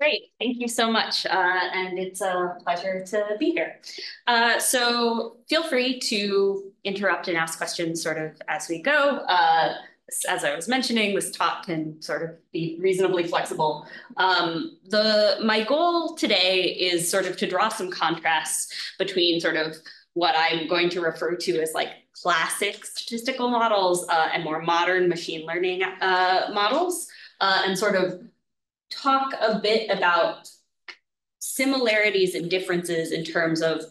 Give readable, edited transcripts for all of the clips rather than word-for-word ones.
Great, thank you so much. And it's a pleasure to be here. So feel free to interrupt and ask questions sort of as we go. As I was mentioning, this talk can sort of be reasonably flexible. My goal today is sort of to draw some contrasts between sort of what I'm going to refer to as like classic statistical models and more modern machine learning models, and sort of talk a bit about similarities and differences in terms of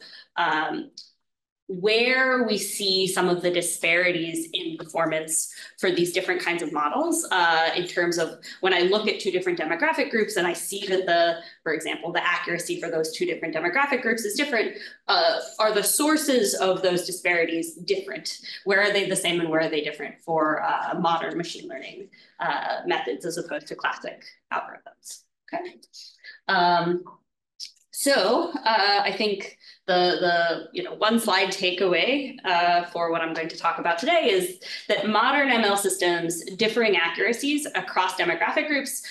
where we see some of the disparities in performance for these different kinds of models, in terms of when I look at two different demographic groups and I see that for example, the accuracy for those two different demographic groups is different, are the sources of those disparities different? Where are they the same and where are they different for modern machine learning methods as opposed to classic algorithms? Okay. I think the one slide takeaway for what I'm going to talk about today is that modern ML systems differing accuracies across demographic groups,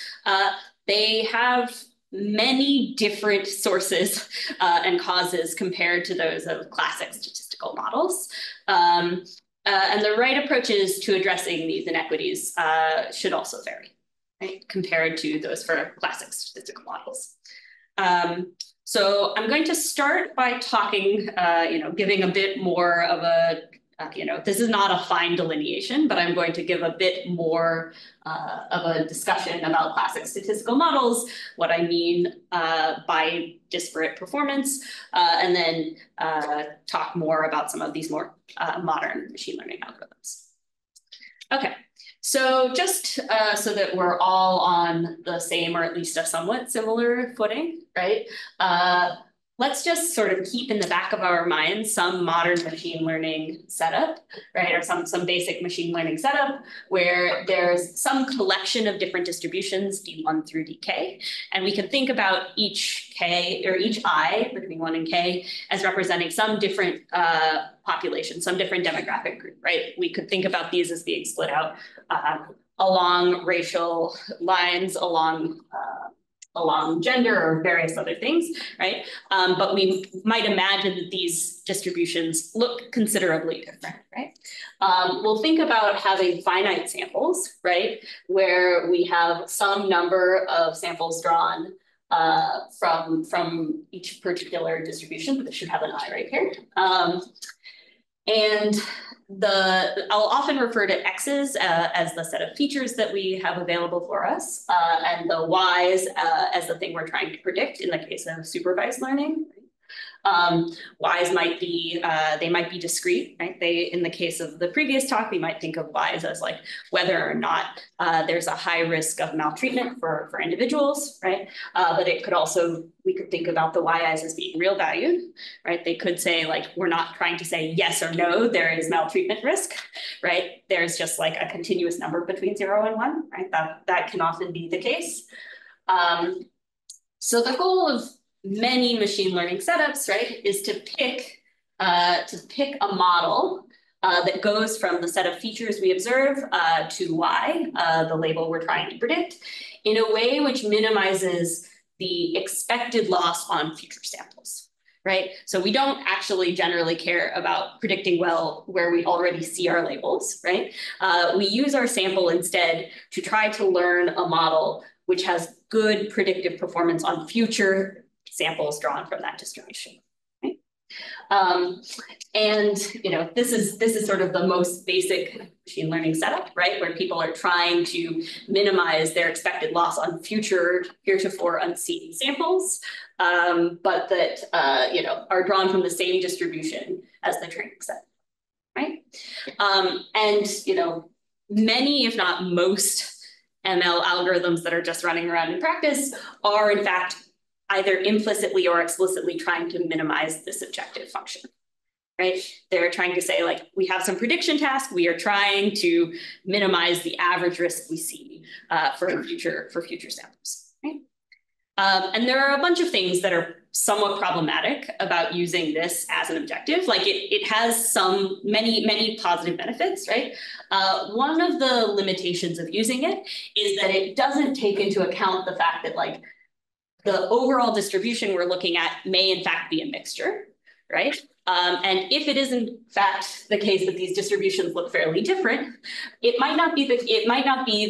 they have many different sources and causes compared to those of classic statistical models. And the right approaches to addressing these inequities should also vary, right, compared to those for classic statistical models. So I'm going to start by talking, giving a bit more of a, this is not a fine delineation, but I'm going to give a bit more of a discussion about classic statistical models, what I mean by disparate performance, and then talk more about some of these more modern machine learning algorithms. Okay. So just so that we're all on the same or at least a somewhat similar footing, right? Let's just sort of keep in the back of our minds some modern machine learning setup, right? Or some basic machine learning setup where there's some collection of different distributions, D1 through dk. And we can think about each k or each I between 1 and k as representing some different population, some different demographic group, right? We could think about these as being split out along racial lines, along gender or various other things, right? But we might imagine that these distributions look considerably different, right? We'll think about having finite samples, right? Where we have some number of samples drawn from each particular distribution. This should have an I right here. And I'll often refer to X's as the set of features that we have available for us, and the Y's as the thing we're trying to predict in the case of supervised learning. Y's might be, they might be discrete, right? In the case of the previous talk, we might think of Y's as like whether or not there's a high risk of maltreatment for individuals, right? But it could also, we could think about the Y's as being real valued, right? They could say like, we're not trying to say yes or no, there is maltreatment risk, right? There's just like a continuous number between 0 and 1, right? That can often be the case. So the goal of many machine learning setups, right, is to pick a model that goes from the set of features we observe to Y, the label we're trying to predict, in a way which minimizes the expected loss on future samples, right? So we don't actually generally care about predicting well where we already see our labels, right? We use our sample instead to try to learn a model which has good predictive performance on future samples drawn from that distribution. Right? And this is sort of the most basic machine learning setup, right? Where people are trying to minimize their expected loss on future heretofore unseen samples, but that are drawn from the same distribution as the training set, right? And many, if not most, ML algorithms that are just running around in practice are in fact either implicitly or explicitly trying to minimize this objective function, right? They're trying to say like, we have some prediction task, we are trying to minimize the average risk we see for future samples, right? And there are a bunch of things that are somewhat problematic about using this as an objective. Like it has many positive benefits, right? One of the limitations of using it is that it doesn't take into account the fact that like the overall distribution we're looking at may in fact be a mixture, right? And if it is in fact the case that these distributions look fairly different, it might not be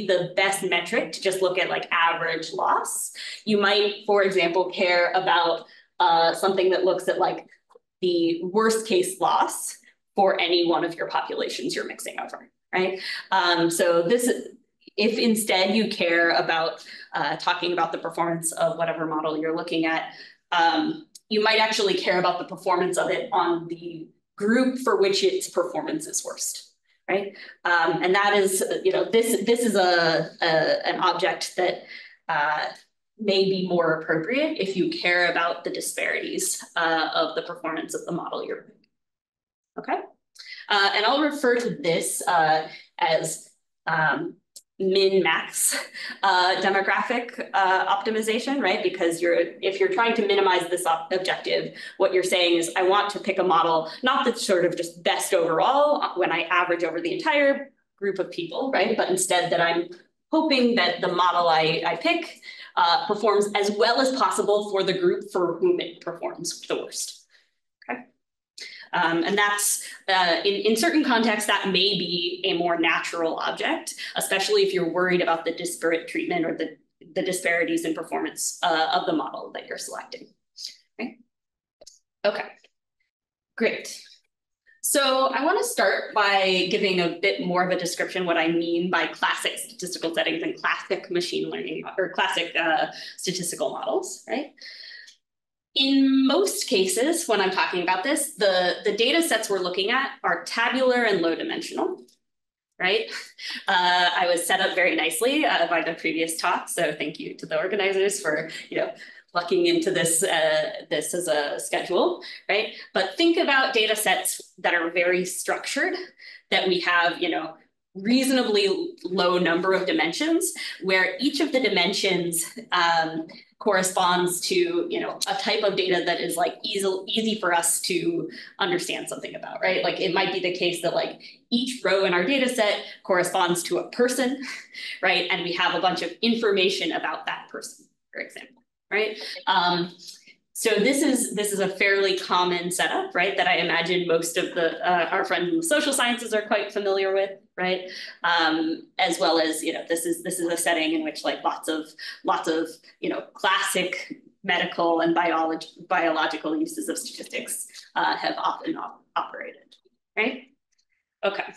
the best metric to just look at like average loss. You might, for example, care about something that looks at like the worst case loss for any one of your populations you're mixing over, right? So this, if instead you care about talking about the performance of whatever model you're looking at, you might actually care about the performance of it on the group for which its performance is worst, right? And that is, this is an object that may be more appropriate if you care about the disparities of the performance of the model you're picking. Okay, and I'll refer to this as min-max demographic optimization, right? Because if you're trying to minimize this objective, what you're saying is, I want to pick a model, not that's sort of just best overall when I average over the entire group of people, right? But instead that I'm hoping that the model I pick performs as well as possible for the group for whom it performs the worst. Okay. And that's, in certain contexts, that may be a more natural object, especially if you're worried about the disparate treatment or the disparities in performance of the model that you're selecting. Okay, okay, great. So I want to start by giving a bit more of a description what I mean by classic statistical settings and classic machine learning or classic statistical models, right? In most cases, when I'm talking about this, the data sets we're looking at are tabular and low dimensional, right? I was set up very nicely by the previous talk, so thank you to the organizers for, lucking into this this as a schedule, right? But think about data sets that are very structured, that we have, reasonably low number of dimensions, where each of the dimensions corresponds to, a type of data that is like easy for us to understand something about, right? Like it might be the case that like each row in our data set corresponds to a person, right? And we have a bunch of information about that person, for example, right? So this is a fairly common setup, right? That I imagine most of our friends in the social sciences are quite familiar with, right? As well as, this is a setting in which like lots of classic medical and biological uses of statistics have often operated, right? Okay.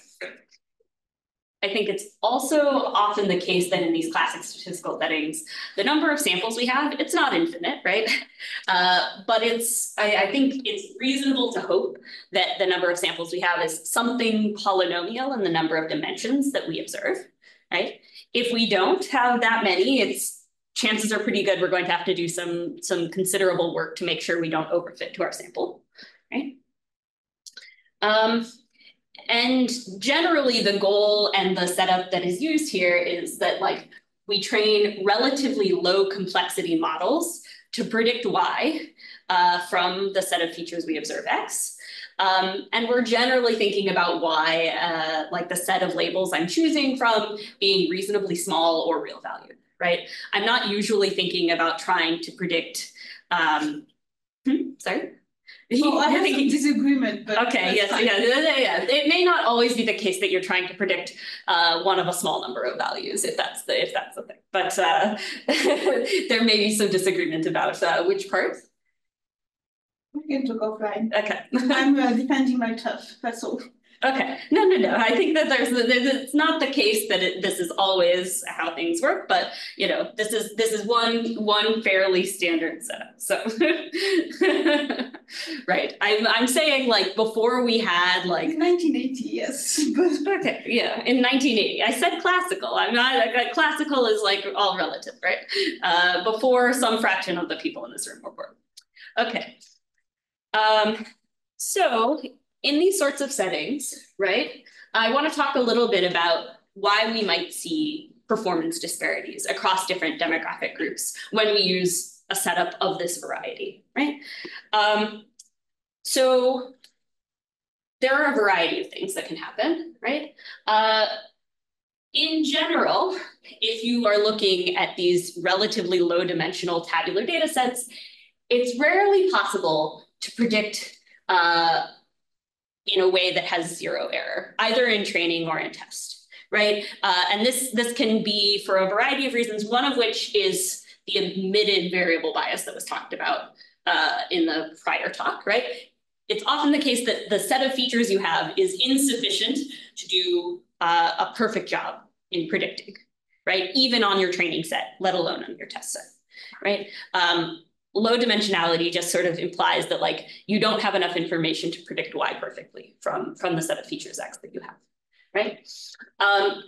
I think it's also often the case that in these classic statistical settings, the number of samples we have, it's not infinite, right? But I think it's reasonable to hope that the number of samples we have is something polynomial in the number of dimensions that we observe, right? If we don't have that many, chances are pretty good we're going to have to do some considerable work to make sure we don't overfit to our sample, right? And generally the goal and the setup that is used here is that like we train relatively low complexity models to predict Y from the set of features we observe X. And we're generally thinking about Y, like the set of labels I'm choosing from being reasonably small or real valued, right? I'm not usually thinking about trying to predict, sorry? Well, I have some disagreement, but okay, yes, yeah. It may not always be the case that you're trying to predict one of a small number of values, if that's the thing. But there may be some disagreement about which part. We can talk offline. Okay. I'm defending my turf. That's all. Okay. No. I think that it's not the case that this is always how things work, but this is one fairly standard setup. So, right. I'm saying like before we had like in 1980, yes. Okay. Yeah. In 1980, I said classical. I'm not classical is like all relative, right? Before some fraction of the people in this room were born. Okay. So in these sorts of settings, right, I want to talk a little bit about why we might see performance disparities across different demographic groups when we use a setup of this variety, right? So there are a variety of things that can happen, right? in general, if you are looking at these relatively low dimensional tabular data sets, it's rarely possible to predict in a way that has zero error, either in training or in test, right? And this can be for a variety of reasons, one of which is the admitted variable bias that was talked about in the prior talk, right? It's often the case that the set of features you have is insufficient to do a perfect job in predicting, right? Even on your training set, let alone on your test set, right? Low dimensionality just sort of implies that like you don't have enough information to predict Y perfectly from the set of features X that you have, right?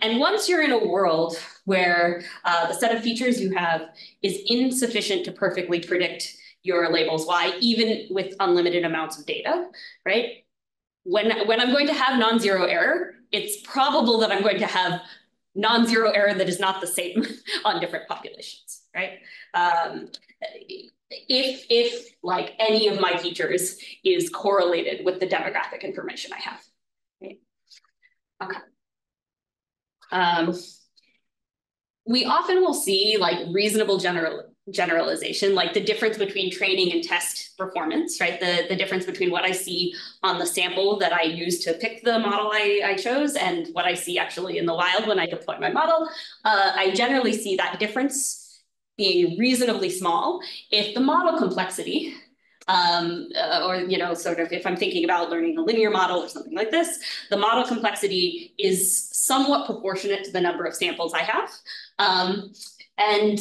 And once you're in a world where the set of features you have is insufficient to perfectly predict your labels Y, even with unlimited amounts of data, right? When I'm going to have non-zero error, it's probable that I'm going to have non-zero error that is not the same on different populations, right? If like any of my features is correlated with the demographic information I have, right? Okay. We often will see like reasonable generalization, like the difference between training and test performance, right? The difference between what I see on the sample that I use to pick the model I chose and what I see actually in the wild when I deploy my model. I generally see that difference being reasonably small if the model complexity, or sort of if I'm thinking about learning a linear model or something like this, the model complexity is somewhat proportionate to the number of samples I have. And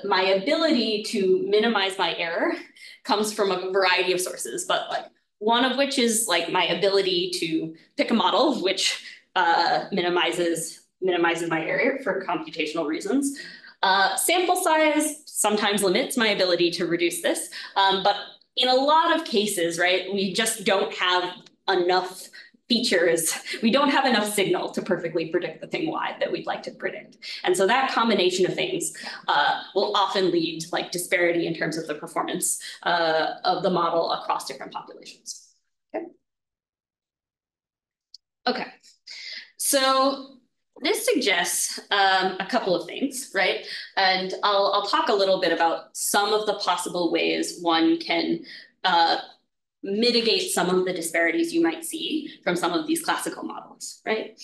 my ability to minimize my error comes from a variety of sources, but like one of which is like my ability to pick a model, which minimizes my error for computational reasons. Sample size sometimes limits my ability to reduce this, but in a lot of cases, right, we just don't have enough features. We don't have enough signal to perfectly predict the thing Y that we'd like to predict. And so that combination of things will often lead to like disparity in terms of the performance of the model across different populations. Okay. So this suggests a couple of things, right? And I'll talk a little bit about some of the possible ways one can mitigate some of the disparities you might see from some of these classical models, right?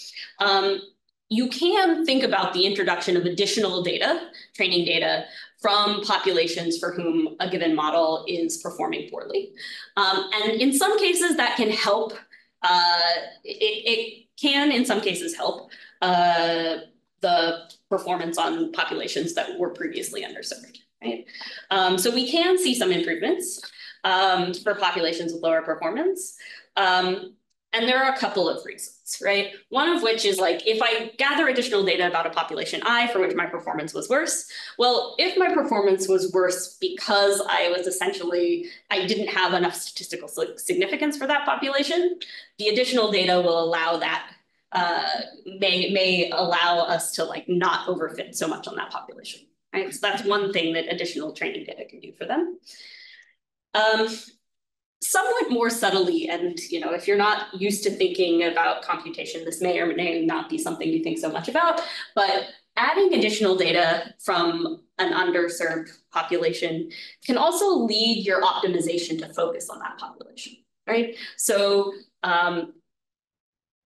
You can think about the introduction of additional data, training data, from populations for whom a given model is performing poorly. And in some cases that can help, it can in some cases help the performance on populations that were previously underserved, right? So we can see some improvements for populations with lower performance. And there are a couple of reasons, right? One of which is like, if I gather additional data about a population I for which my performance was worse, well, if my performance was worse because I didn't have enough statistical significance for that population, the additional data will allow that, may allow us to like not overfit so much on that population, right? So that's one thing that additional training data can do for them. Somewhat more subtly, and if you're not used to thinking about computation, this may or may not be something you think so much about, but adding additional data from an underserved population can also lead your optimization to focus on that population, right? So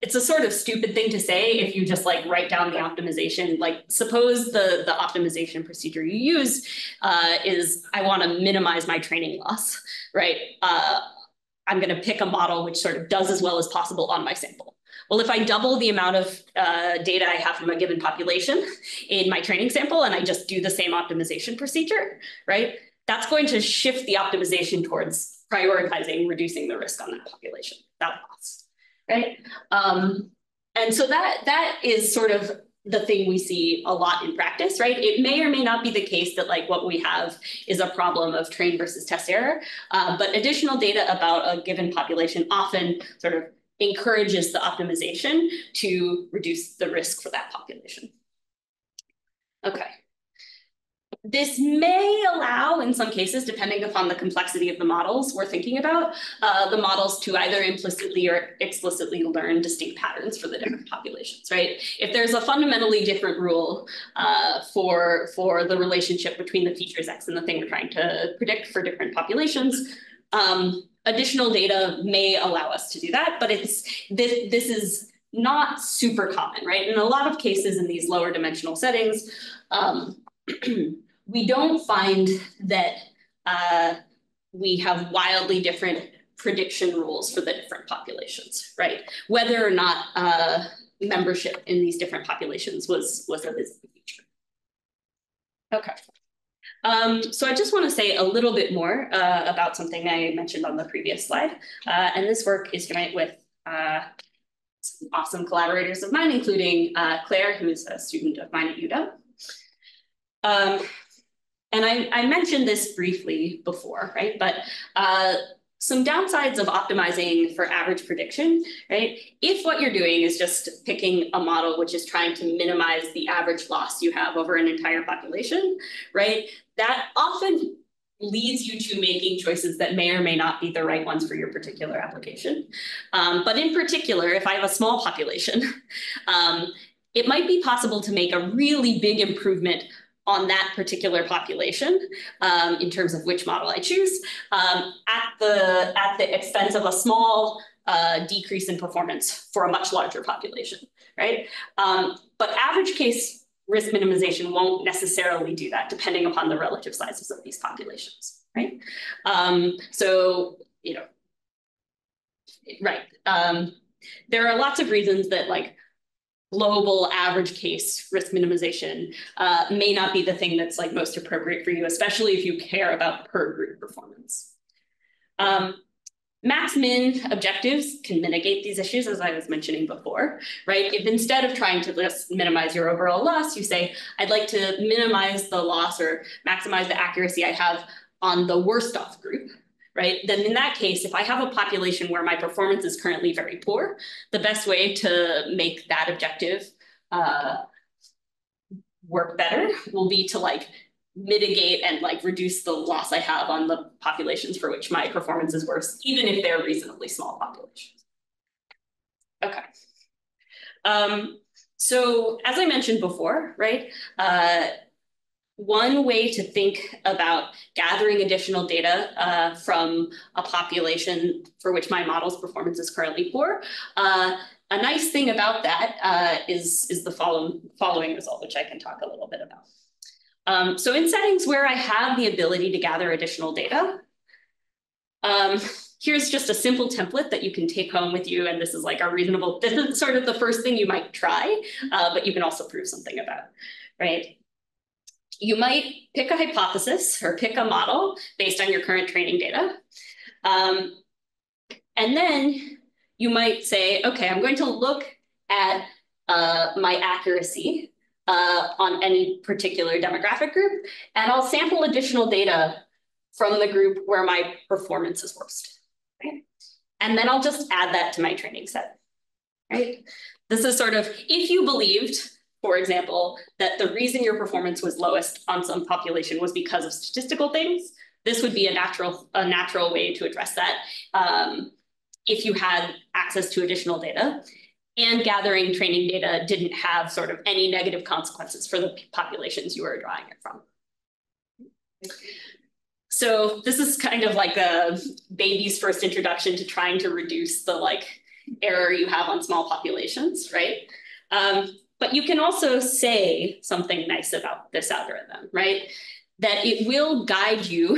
it's a sort of stupid thing to say if you just like write down the optimization. Like suppose the optimization procedure you use is I want to minimize my training loss, right? I'm going to pick a model which sort of does as well as possible on my sample. Well, if I double the amount of data I have from a given population in my training sample and I just do the same optimization procedure, right? That's going to shift the optimization towards prioritizing reducing the risk on that population, that cost. Right? And so that is sort of the thing we see a lot in practice, right? It may or may not be the case that like what we have is a problem of train versus test error, but additional data about a given population often sort of encourages the optimization to reduce the risk for that population. Okay. This may allow, in some cases, depending upon the complexity of the models we're thinking about, the models to either implicitly or explicitly learn distinct patterns for the different populations, right? If there's a fundamentally different rule for the relationship between the features X and the thing we're trying to predict for different populations, additional data may allow us to do that, but this is not super common, right? In a lot of cases in these lower dimensional settings, we don't find that we have wildly different prediction rules for the different populations, right? Whether or not membership in these different populations was a visible feature. Okay. So I just want to say a little bit more about something I mentioned on the previous slide. And this work is joint with some awesome collaborators of mine, including Claire, who is a student of mine at UW. And I mentioned this briefly before, right? But some downsides of optimizing for average prediction, right? If what you're doing is just picking a model which is trying to minimize the average loss you have over an entire population, right? That often leads you to making choices that may or may not be the right ones for your particular application. But in particular, if I have a small population, it might be possible to make a really big improvement on that particular population in terms of which model I choose at the expense of a small decrease in performance for a much larger population, right? But average case risk minimization won't necessarily do that depending upon the relative sizes of these populations, right? So, you know, right. There are lots of reasons that like global average case risk minimization may not be the thing that's like most appropriate for you, especially if you care about per group performance. Max min objectives can mitigate these issues, as I was mentioning before, right? If instead of trying to just minimize your overall loss, you say, I'd like to minimize the loss or maximize the accuracy I have on the worst off group, right? Then in that case, if I have a population where my performance is currently very poor, the best way to make that objective work better will be to like mitigate and like reduce the loss I have on the populations for which my performance is worse, even if they're reasonably small populations. Okay. So as I mentioned before, right? One way to think about gathering additional data from a population for which my model's performance is currently poor, a nice thing about that is the following result, which I can talk a little bit about. So in settings where I have the ability to gather additional data, here's just a simple template that you can take home with you. And this is like this is sort of the first thing you might try, but you can also prove something about, right? You might pick a hypothesis or pick a model based on your current training data. And then you might say, okay, I'm going to look at my accuracy on any particular demographic group, and I'll sample additional data from the group where my performance is worst, right? And then I'll just add that to my training set, right? This is sort of, if you believed, for example, that the reason your performance was lowest on some population was because of statistical things, this would be a natural way to address that if you had access to additional data. And gathering training data didn't have sort of any negative consequences for the populations you were drawing it from. So this is kind of like a baby's first introduction to trying to reduce the like error you have on small populations, right? But you can also say something nice about this algorithm, right? That it will guide you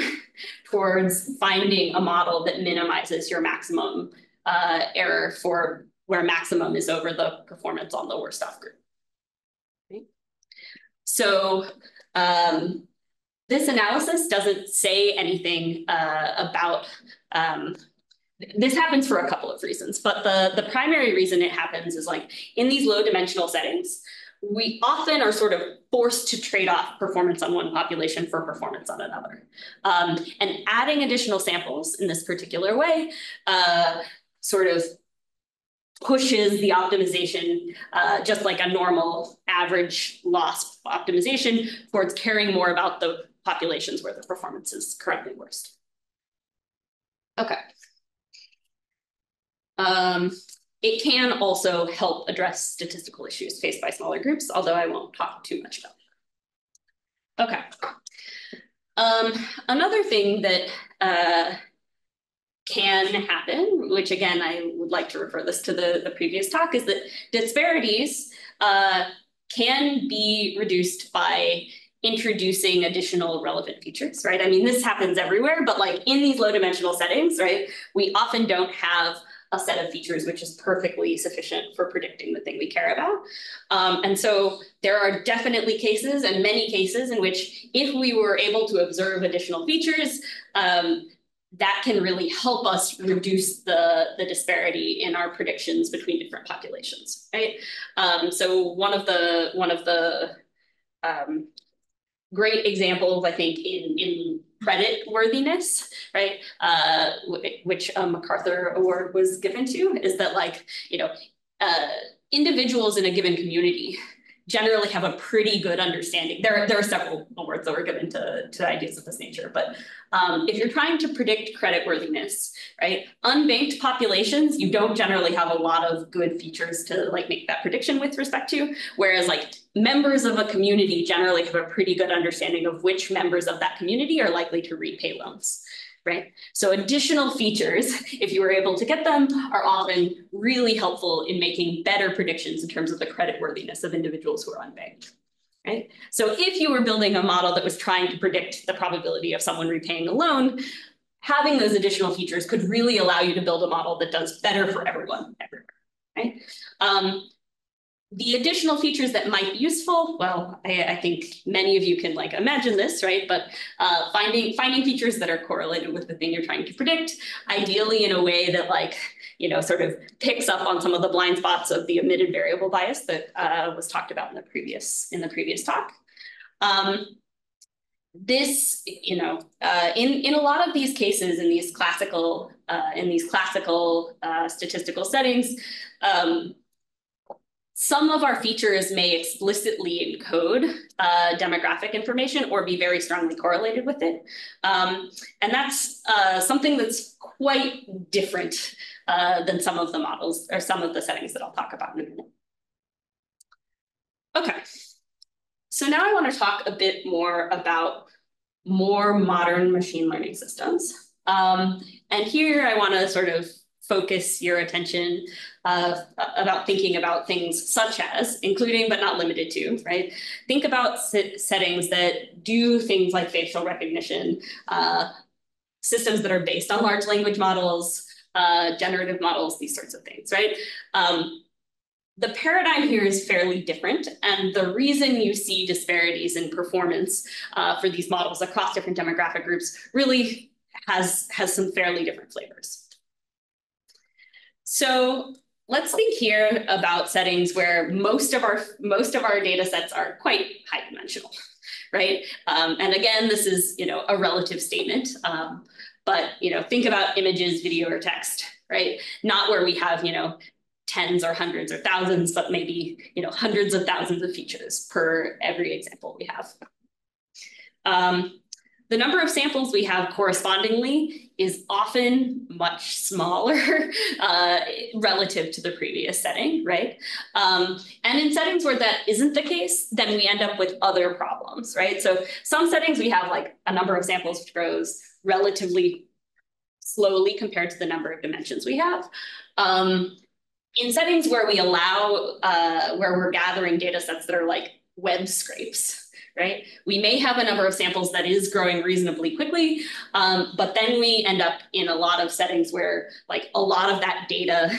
towards finding a model that minimizes your maximum error for where maximum is over the performance on the worst off group. Okay. So this analysis doesn't say anything about, this happens for a couple of reasons, but the primary reason it happens is like in these low dimensional settings, we often are sort of forced to trade off performance on one population for performance on another. And adding additional samples in this particular way sort of pushes the optimization, just like a normal average loss optimization, towards caring more about the populations where the performance is currently worst. Okay. It can also help address statistical issues faced by smaller groups, although I won't talk too much about it. Okay. Another thing that can happen, which again, I would like to refer this to the previous talk, is that disparities can be reduced by introducing additional relevant features, right? I mean, this happens everywhere, but like in these low dimensional settings, right, we often don't have a set of features which is perfectly sufficient for predicting the thing we care about. And so there are definitely cases, and many cases, in which if we were able to observe additional features, that can really help us reduce the disparity in our predictions between different populations, right? So one of the great examples, I think, in credit worthiness, right, which a MacArthur Award was given to, is that, like, you know, individuals in a given community generally have a pretty good understanding. There are several awards that were given to ideas of this nature, but if you're trying to predict credit worthiness, right, unbanked populations, you don't generally have a lot of good features to like make that prediction with respect to, whereas like members of a community generally have a pretty good understanding of which members of that community are likely to repay loans. Right? So additional features, if you were able to get them, are often really helpful in making better predictions in terms of the creditworthiness of individuals who are unbanked. Right? So if you were building a model that was trying to predict the probability of someone repaying a loan, having those additional features could really allow you to build a model that does better for everyone everywhere. Right? The additional features that might be useful, well, I think many of you can like imagine this, right? But finding features that are correlated with the thing you're trying to predict, ideally in a way that, like, you know, sort of picks up on some of the blind spots of the omitted variable bias that was talked about in the previous talk. This, you know, in a lot of these cases, in these classical statistical settings, some of our features may explicitly encode demographic information or be very strongly correlated with it. And that's something that's quite different than some of the models or some of the settings that I'll talk about in a minute. Okay, so now I want to talk a bit more about more modern machine learning systems. And here I want to sort of focus your attention about thinking about things such as, including but not limited to, right? Think about settings that do things like facial recognition, systems that are based on large language models, generative models, these sorts of things, right? The paradigm here is fairly different, and the reason you see disparities in performance for these models across different demographic groups really has some fairly different flavors. So let's think here about settings where most of our data sets are quite high dimensional, right? And again, this is, you know, a relative statement, but, you know, think about images, video, or text, right? Not where we have, you know, tens or hundreds or thousands, but maybe, you know, hundreds of thousands of features per every example we have. The number of samples we have correspondingly is often much smaller relative to the previous setting, right? And in settings where that isn't the case, then we end up with other problems, right? So some settings we have like a number of samples which grows relatively slowly compared to the number of dimensions we have. In settings where we allow, where we're gathering data sets that are like web scrapes, right? We may have a number of samples that is growing reasonably quickly, but then we end up in a lot of settings where like a lot of that data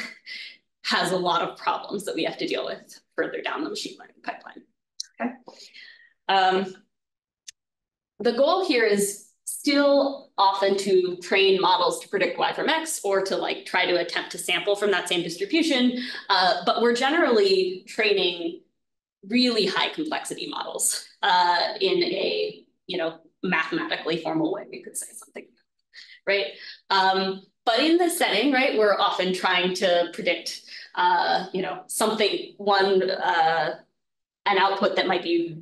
has a lot of problems that we have to deal with further down the machine learning pipeline. Okay. The goal here is still often to train models to predict Y from X or to like try to attempt to sample from that same distribution, but we're generally training really high complexity models in a, you know, mathematically formal way, we could say something. right? But in this setting, right, we're often trying to predict, something, an output that might be,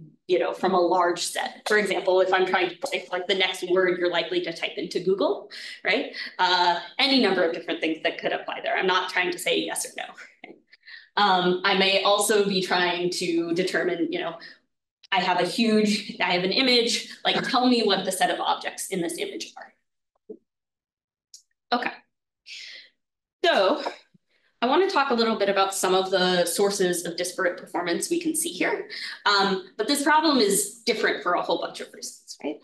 from a large set. For example, if I'm trying to predict like the next word you're likely to type into Google, right? Any number of different things that could apply there. I'm not trying to say yes or no. Right? I may also be trying to determine, I have an image, like tell me what the set of objects in this image are. Okay. So I want to talk a little bit about some of the sources of disparate performance we can see here. But this problem is different for a whole bunch of reasons, right?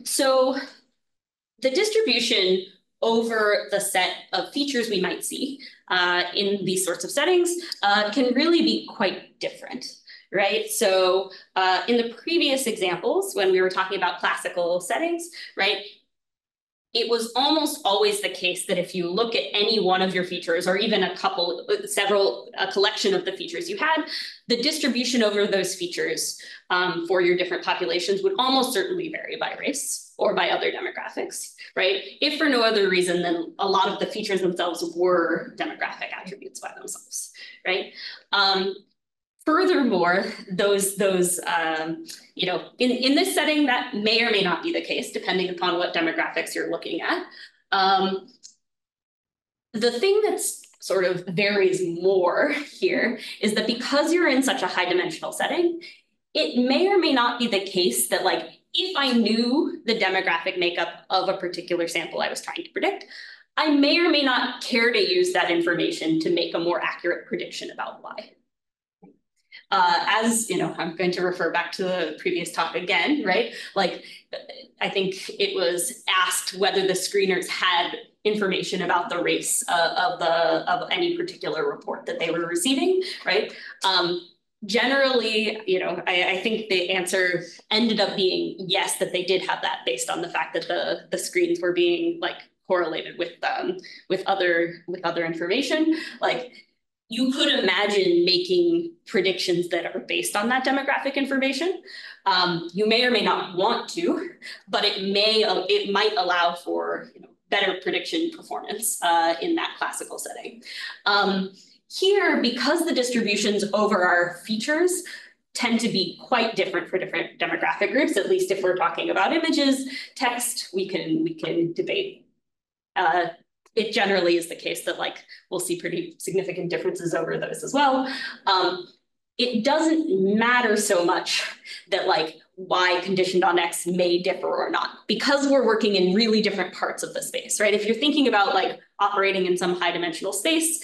So the distribution over the set of features we might see in these sorts of settings can really be quite different, right? So in the previous examples, when we were talking about classical settings, right, it was almost always the case that if you look at any one of your features, or even a collection of the features you had, the distribution over those features for your different populations would almost certainly vary by race or by other demographics, right? If for no other reason than a lot of the features themselves were demographic attributes by themselves, right? Furthermore, those in this setting, that may or may not be the case, depending upon what demographics you're looking at. The thing that's sort of varies more here is that because you're in such a high dimensional setting, it may or may not be the case that, like, if I knew the demographic makeup of a particular sample I was trying to predict, I may or may not care to use that information to make a more accurate prediction about why. As you know, I'm going to refer back to the previous talk again, right? Like, I think it was asked whether the screeners had information about the race of any particular report that they were receiving, right? Generally, I think the answer ended up being yes, that they did have that based on the fact that the screens were being like correlated with other information. Like, you could imagine making predictions that are based on that demographic information. You may or may not want to, but it might allow for better prediction performance in that classical setting. Here, because the distributions over our features tend to be quite different for different demographic groups, at least if we're talking about images, text, we can debate. It generally is the case that, like, we'll see pretty significant differences over those as well. It doesn't matter so much that, like, Y conditioned on X may differ or not, because we're working in really different parts of the space, right? If you're thinking about, like, operating in some high dimensional space,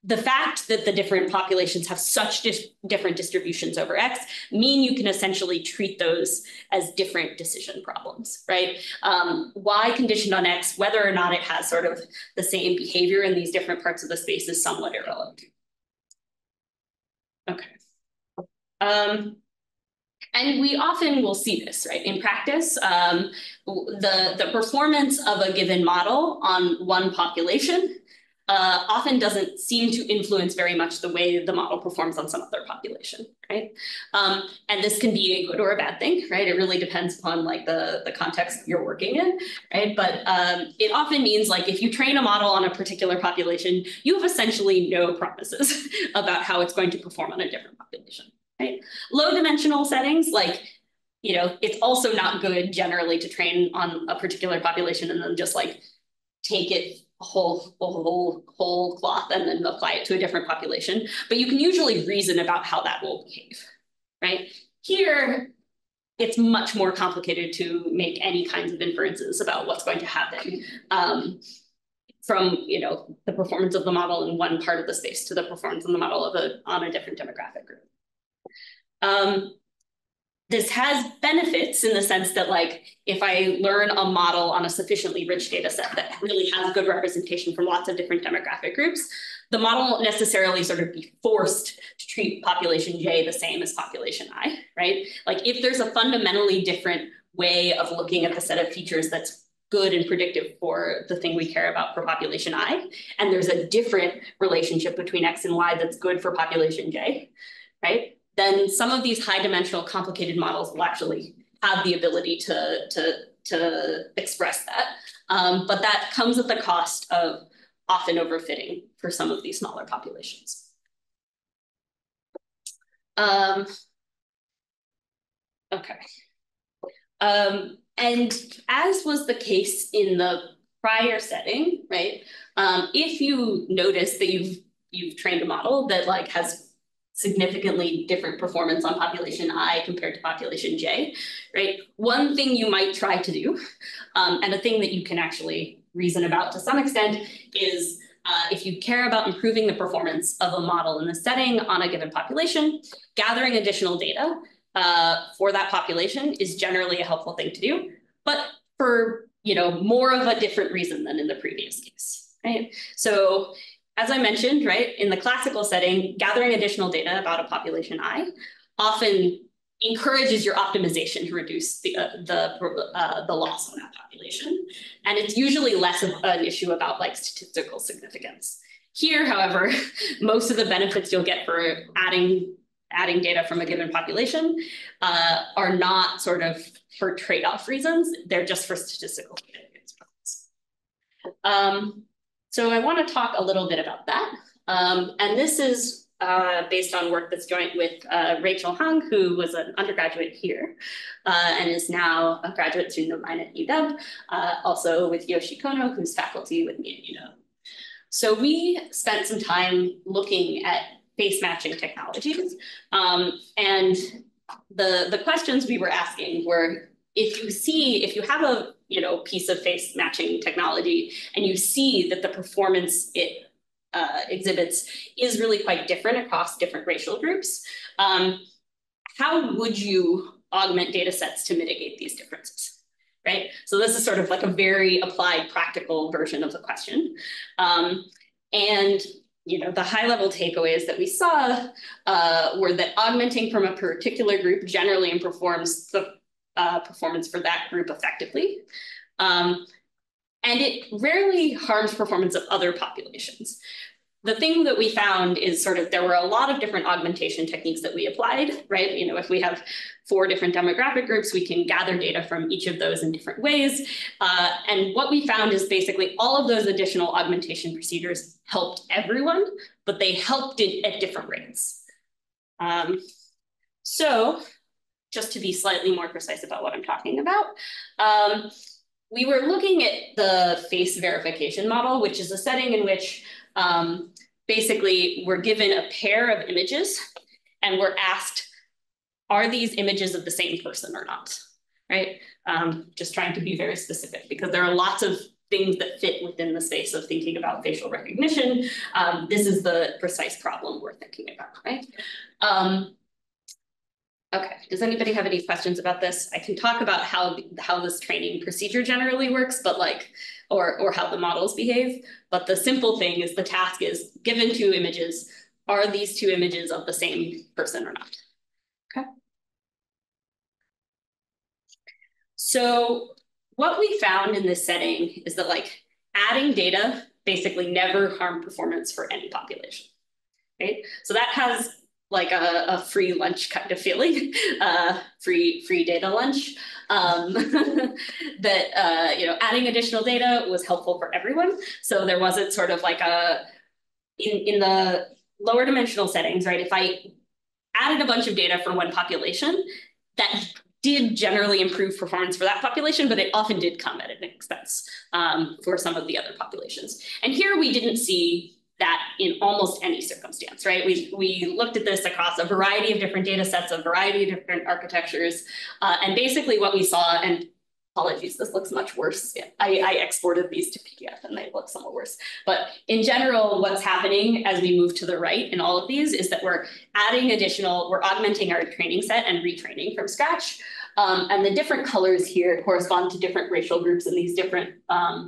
the fact that the different populations have such different distributions over X mean you can essentially treat those as different decision problems, right? Y conditioned on X, whether or not it has sort of the same behavior in these different parts of the space is somewhat irrelevant. Okay. And we often will see this, right? In practice, the performance of a given model on one population often doesn't seem to influence very much the way the model performs on some other population, right? And this can be a good or a bad thing, right? It really depends upon, like, the context you're working in, right? But it often means, like, if you train a model on a particular population, you have essentially no promises about how it's going to perform on a different population, right? Low dimensional settings, like, it's also not good generally to train on a particular population and then just, like, take it whole cloth and then apply it to a different population. But you can usually reason about how that will behave, right? Here, it's much more complicated to make any kinds of inferences about what's going to happen from the performance of the model in one part of the space to the performance of the model on a different demographic group. This has benefits in the sense that, like, if I learn a model on a sufficiently rich data set that really has good representation from lots of different demographic groups, the model won't necessarily sort of be forced to treat population J the same as population I, right? Like, if there's a fundamentally different way of looking at the set of features that's good and predictive for the thing we care about for population I, and there's a different relationship between X and Y that's good for population J, right? Then some of these high dimensional complicated models will actually have the ability to express that. But that comes at the cost of often overfitting for some of these smaller populations. Okay. And as was the case in the prior setting, right? If you notice that you've trained a model that like has significantly different performance on population I compared to population J, right? One thing you might try to do, and a thing that you can actually reason about to some extent, is if you care about improving the performance of a model in the setting on a given population, gathering additional data for that population is generally a helpful thing to do, but for more of a different reason than in the previous case, right? So as I mentioned, right, in the classical setting, gathering additional data about a population I often encourages your optimization to reduce the loss on that population. And it's usually less of an issue about like statistical significance. Here, however, most of the benefits you'll get for adding data from a given population are not sort of for trade-off reasons. They're just for statistical significance. So I want to talk a little bit about that. And this is based on work that's joint with Rachel Hung, who was an undergraduate here and is now a graduate student of mine at UW, also with Yoshi Kono, who's faculty with me at UW. So we spent some time looking at face matching technologies. And the questions we were asking were, if you have a piece of face matching technology and you see that the performance it exhibits is really quite different across different racial groups, how would you augment data sets to mitigate these differences, right? So this is sort of like a very applied practical version of the question. And the high-level takeaways that we saw were that augmenting from a particular group generally improves the performance for that group effectively. And it rarely harms performance of other populations. The thing that we found is there were a lot of different augmentation techniques that we applied, right? If we have 4 different demographic groups, we can gather data from each of those in different ways. And what we found is basically all of those additional augmentation procedures helped everyone, but they helped it at different rates. So just to be slightly more precise about what I'm talking about, we were looking at the face verification model, which is a setting in which basically we're given a pair of images and we're asked, are these images of the same person or not, right? Just trying to be very specific because there are lots of things that fit within the space of thinking about facial recognition. This is the precise problem we're thinking about, right? Okay, does anybody have any questions about this? I can talk about how this training procedure generally works, but or how the models behave. But the simple thing is the task is given 2 images. Are these 2 images of the same person or not? Okay. So what we found in this setting is that adding data basically never harmed performance for any population, right? So that has like a free lunch kind of feeling, free data lunch. That adding additional data was helpful for everyone. So there wasn't sort of like in the lower dimensional settings, right? If I added a bunch of data for one population, that did generally improve performance for that population, but it often did come at an expense for some of the other populations. And here we didn't see that in almost any circumstance, right? We looked at this across a variety of different data sets, a variety of different architectures, and basically what we saw, and apologies, this looks much worse. I exported these to PDF and they look somewhat worse. But in general, what's happening as we move to the right in all of these is that we're augmenting our training set and retraining from scratch. And the different colors here correspond to different racial groups in these different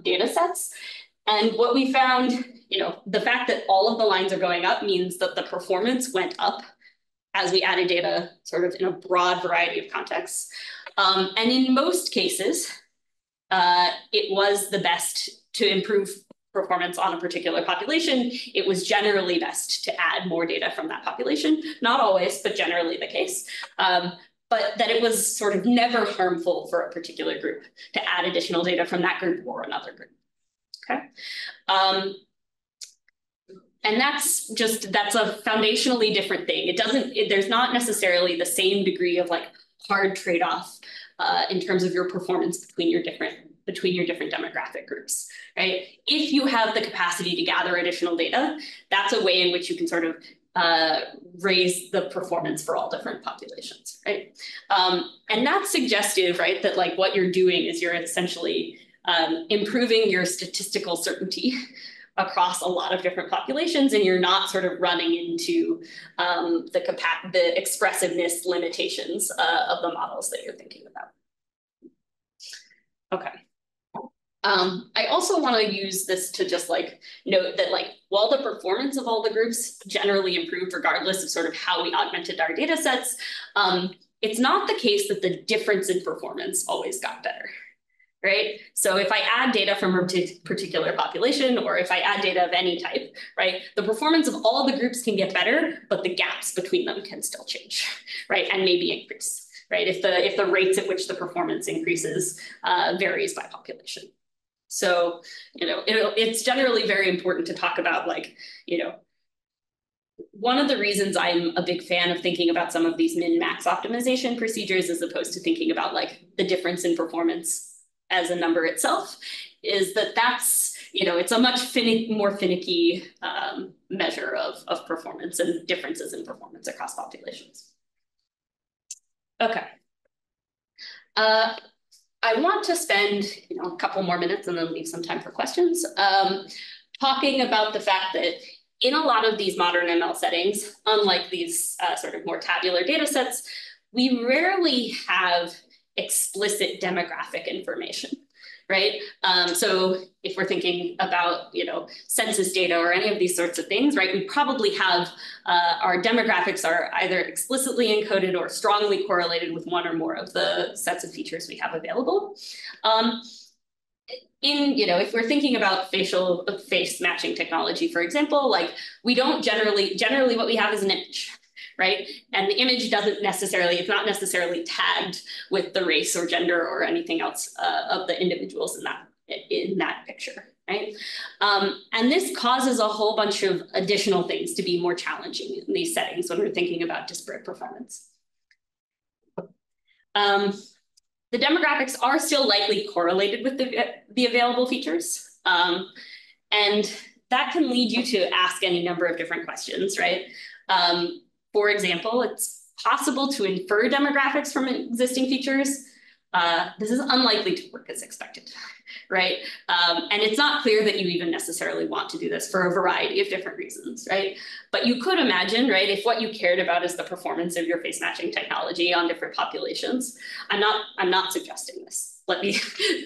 data sets. And what we found, the fact that all of the lines are going up means that the performance went up as we added data sort of in a broad variety of contexts. And in most cases, it was the best to improve performance on a particular population. It was generally best to add more data from that population. Not always, but generally the case. but that it was sort of never harmful for a particular group to add additional data from that group or another group. Okay. And that's a foundationally different thing. There's not necessarily the same degree of like hard trade-off in terms of your performance between your different demographic groups, right? If you have the capacity to gather additional data, that's a way in which you can sort of raise the performance for all different populations, right? And that's suggestive, right? That like what you're doing is you're essentially improving your statistical certainty across a lot of different populations, and you're not sort of running into the expressiveness limitations of the models that you're thinking about. Okay. I also want to use this to just like note that like while the performance of all the groups generally improved regardless of sort of how we augmented our data sets, it's not the case that the difference in performance always got better, right? So if I add data from a particular population, or if I add data of any type, right, the performance of all the groups can get better, but the gaps between them can still change, right, and maybe increase, right, if the rates at which the performance increases varies by population. So, it's generally very important to talk about like, one of the reasons I'm a big fan of thinking about some of these min-max optimization procedures as opposed to thinking about like the difference in performance as a number itself is that's, it's a much more finicky measure of performance and differences in performance across populations. Okay. I want to spend a couple more minutes and then leave some time for questions, talking about the fact that in a lot of these modern ML settings, unlike these sort of more tabular data sets, we rarely have explicit demographic information, right? So if we're thinking about, census data or any of these sorts of things, right, we probably have our demographics are either explicitly encoded or strongly correlated with one or more of the sets of features we have available. If we're thinking about face matching technology, for example, like we don't generally what we have is an image, right? And the image it's not necessarily tagged with the race or gender or anything else of the individuals in that picture, right? And this causes a whole bunch of additional things to be more challenging in these settings when we're thinking about disparate performance. The demographics are still likely correlated with the available features. And that can lead you to ask any number of different questions, right? For example, it's possible to infer demographics from existing features. This is unlikely to work as expected, right? And it's not clear that you even necessarily want to do this for a variety of different reasons, right? But you could imagine, right, if what you cared about is the performance of your face matching technology on different populations. I'm not suggesting this. Let me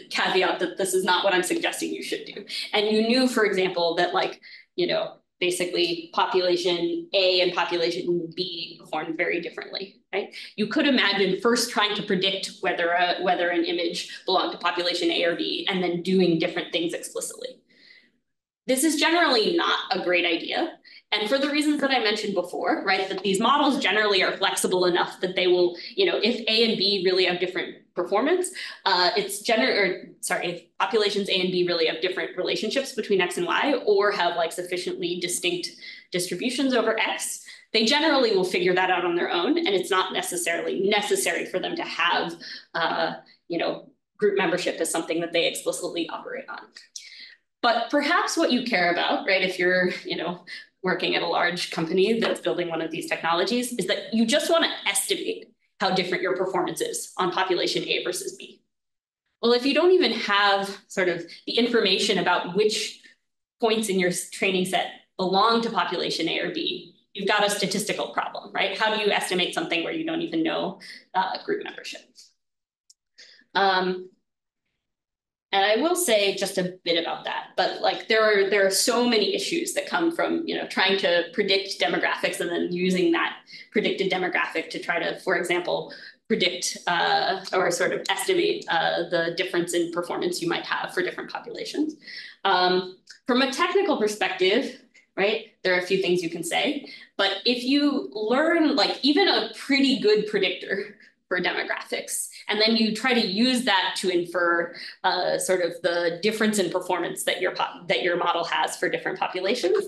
caveat that this is not what I'm suggesting you should do. And you knew, for example, that like, basically population A and population B performed very differently, right? You could imagine first trying to predict whether an image belonged to population A or B and then doing different things explicitly. This is generally not a great idea. And for the reasons that I mentioned before, right, that these models generally are flexible enough that they will, if A and B really have different performance, if populations A and B really have different relationships between X and Y or have like sufficiently distinct distributions over X, they generally will figure that out on their own. And it's not necessarily necessary for them to have, group membership as something that they explicitly operate on. But perhaps what you care about, right, if you're, working at a large company that's building one of these technologies, is that you just want to estimate how different your performance is on population A versus B. Well, if you don't even have sort of the information about which points in your training set belong to population A or B, you've got a statistical problem, right? How do you estimate something where you don't even know group membership? And I will say just a bit about that, but like there are so many issues that come from trying to predict demographics and then using that predicted demographic to try to, for example, predict or sort of estimate the difference in performance you might have for different populations. From a technical perspective, right, there are a few things you can say, but if you learn like even a pretty good predictor for demographics. And then you try to use that to infer sort of the difference in performance that your model has for different populations.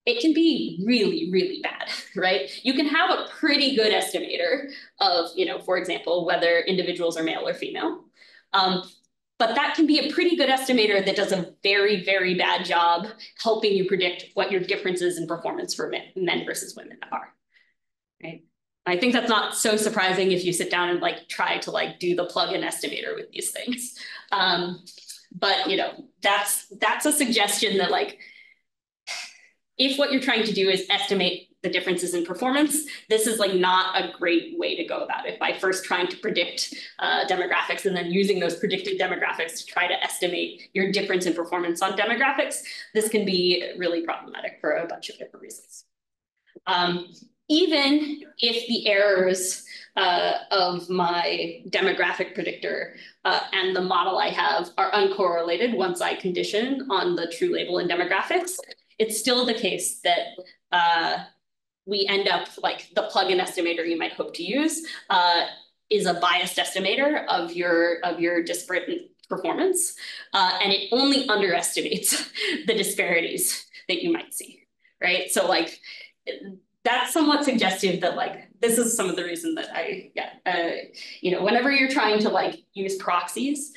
It can be really, really bad, right? You can have a pretty good estimator of, for example, whether individuals are male or female. But that can be a pretty good estimator that does a very, very bad job helping you predict what your differences in performance for men versus women are, right? I think that's not so surprising if you sit down and try to do the plug-in estimator with these things. But that's a suggestion that if what you're trying to do is estimate the differences in performance, this is not a great way to go about it by first trying to predict demographics and then using those predicted demographics to try to estimate your difference in performance on demographics. This can be really problematic for a bunch of different reasons. Even if the errors of my demographic predictor and the model I have are uncorrelated once I condition on the true label in demographics, it's still the case that we end up the plug-in estimator you might hope to use is a biased estimator of your disparate performance, and it only underestimates the disparities that you might see, right? So that's somewhat suggestive that this is some of the reason that whenever you're trying to use proxies,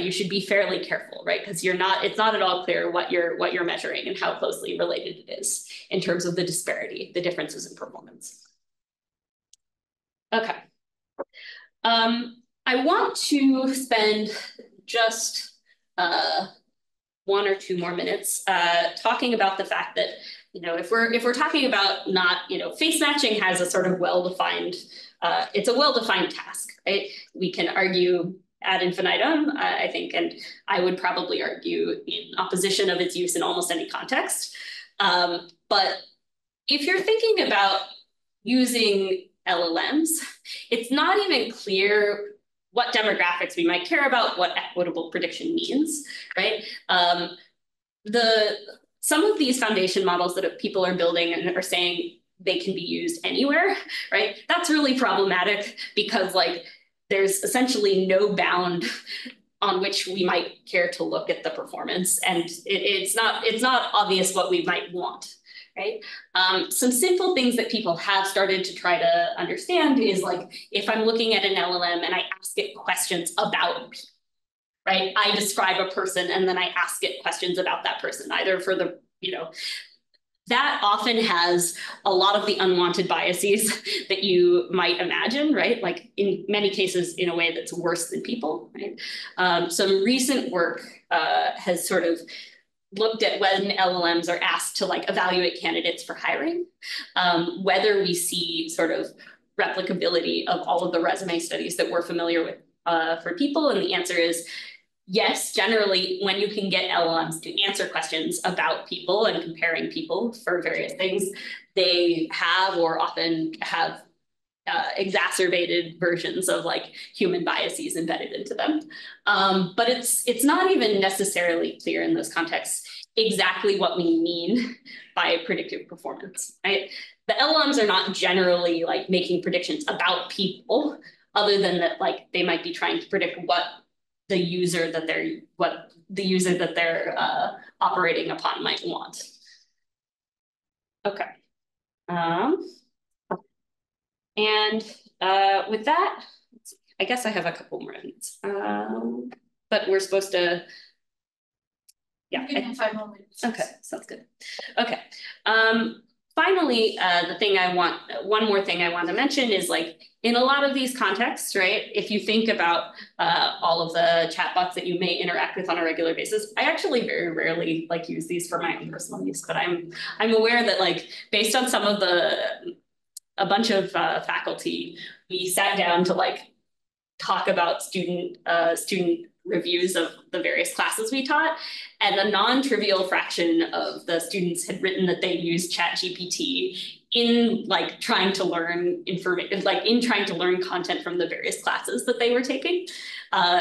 you should be fairly careful, right? Because it's not at all clear what you're measuring and how closely related it is in terms of the disparity, the differences in performance. Okay. I want to spend just 1 or 2 more minutes talking about the fact that if we're talking about not, face matching has a sort of well-defined, it's a well-defined task, right? We can argue ad infinitum, I think, and I would probably argue in opposition of its use in almost any context. But if you're thinking about using LLMs, it's not even clear what demographics we might care about, what equitable prediction means, right? Some of these foundation models that people are building and are saying they can be used anywhere, right? That's really problematic because there's essentially no bound on which we might care to look at the performance, and it's not obvious what we might want, right? Some simple things that people have started to try to understand is if I'm looking at an LLM and I ask it questions about people, right? I describe a person and then I ask it questions about that person, either for the, that often has a lot of the unwanted biases that you might imagine, right? In many cases, in a way that's worse than people, right? Some recent work has sort of looked at when LLMs are asked to evaluate candidates for hiring, whether we see sort of replicability of all of the resume studies that we're familiar with for people. And the answer is yes, generally, when you can get LLMs to answer questions about people and comparing people for various things, they have or often have exacerbated versions of human biases embedded into them. But it's not even necessarily clear in those contexts exactly what we mean by predictive performance, right? The LLMs are not generally making predictions about people, other than that they might be trying to predict what the user that they're operating upon might want. Okay. And with that, I guess I have a couple more minutes. But we're supposed to, yeah. 5 more minutes. Okay, sounds good. Okay. Finally, one more thing I want to mention is in a lot of these contexts, right? If you think about all of the chatbots that you may interact with on a regular basis, I actually very rarely use these for my own personal use, but I'm aware that based on some of a bunch of faculty, we sat down to talk about student reviews of the various classes we taught, and a non-trivial fraction of the students had written that they used ChatGPT in trying to learn information, in trying to learn content from the various classes that they were taking.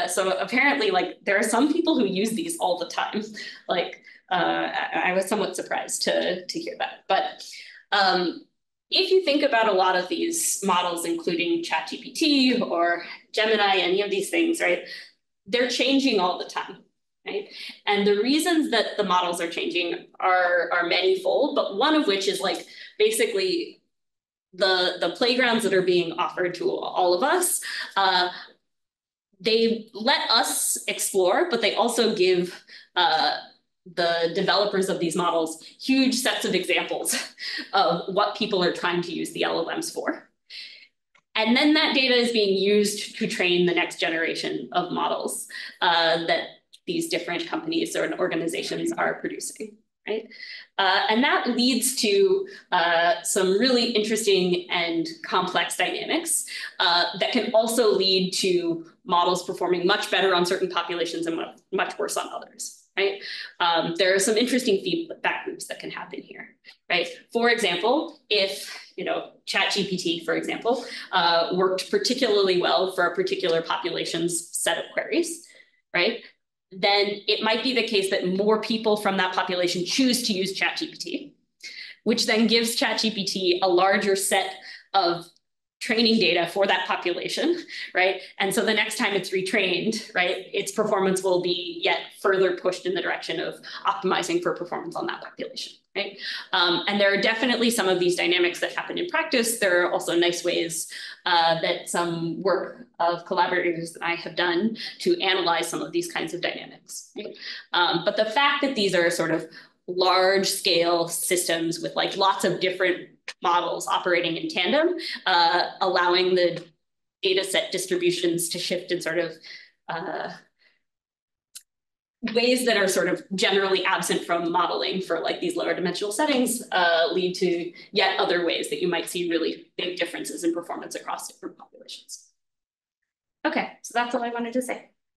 So apparently, there are some people who use these all the time. I was somewhat surprised to hear that, but if you think about a lot of these models, including ChatGPT or Gemini, any of these things, right, they're changing all the time, right? And the reasons that the models are changing are manyfold, but one of which is like basically the playgrounds that are being offered to all of us. They let us explore, but they also give the developers of these models huge sets of examples of what people are trying to use the LLMs for. And then that data is being used to train the next generation of models that these different companies or organizations are producing, right? And that leads to some really interesting and complex dynamics that can also lead to models performing much better on certain populations and much worse on others, right? There are some interesting feedback loops that can happen here, right? For example, if ChatGPT, for example, worked particularly well for a particular population's set of queries, right? Then it might be the case that more people from that population choose to use ChatGPT, which then gives ChatGPT a larger set of training data for that population, right? And so the next time it's retrained, right, its performance will be yet further pushed in the direction of optimizing for performance on that population, right? And there are definitely some of these dynamics that happen in practice. There are also nice ways that some work of collaborators that I have done to analyze some of these kinds of dynamics, right? But the fact that these are sort of large scale systems with like lots of different models operating in tandem, allowing the data set distributions to shift in sort of ways that are sort of generally absent from modeling for like these lower dimensional settings, lead to yet other ways that you might see really big differences in performance across different populations. Okay, so that's all I wanted to say.